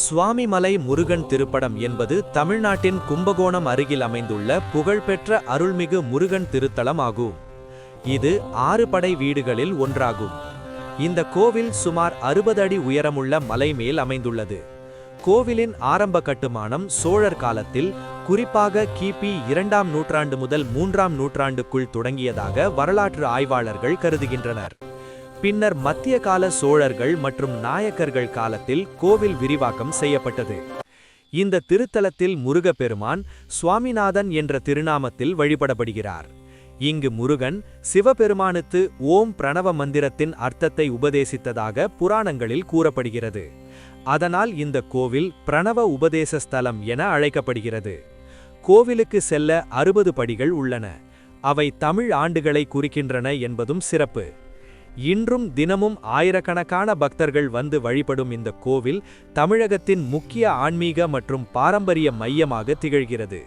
சுவாமிமலை முருகன் திருப்படம் என்பது தமிழ்நாட்டின் கும்பகோணம் அருகில் அமைந்துள்ள புகழ்பெற்ற அருள்மிகு முருகன் திருத்தலம் ஆகும். இது 6 படை வீடுகளில் ஒன்றாகும். இந்த கோவில் சுமார் 60 அடி உயரமுள்ள மலை மேல் அமைந்துள்ளது. கோவிலின் ஆரம்ப கட்டுமானம் சோழர் காலத்தில், குறிப்பாக கிபி 2ஆம் நூற்றாண்டு முதல் 3ஆம் நூற்றாண்டுக்குள் தொடங்கியதாக வரலாற்று ஆய்வாளர்கள் கருதுகின்றனர். பின்னர் மத்திய கால சோழர்கள் மற்றும் நாயக்கர்கள் காலத்தில் கோவில் விரிவாக்கம் செய்யப்பட்டது. இந்த திருத்தலத்தில் முருகப்பெருமான் சுவாமிநாதன் என்ற திருநாமத்தில் வழிபடப்படுகிறார். இங்கு முருகன் சிவபெருமானுக்கு ஓம் பிரணவ மந்திரத்தின் அர்த்தத்தை உபதேசித்ததாக புராணங்களில் கூறப்படுகிறது. அதனால் இந்த கோவில் பிரணவ உபதேச ஸ்தலம் என அழைக்கப்படுகிறது. கோவிலுக்கு செல்ல 60 படிகள் உள்ளன. அவை தமிழ் ஆண்டுகளை குறிக்கின்றன என்பதும் சிறப்பு. இன்றும் தினமும் ஆயிரக்கணக்கான பக்தர்கள் வந்து வழிபடும் இந்த கோவில் தமிழகத்தின் முக்கிய ஆன்மீக மற்றும் பாரம்பரிய மையமாக திகழ்கிறது.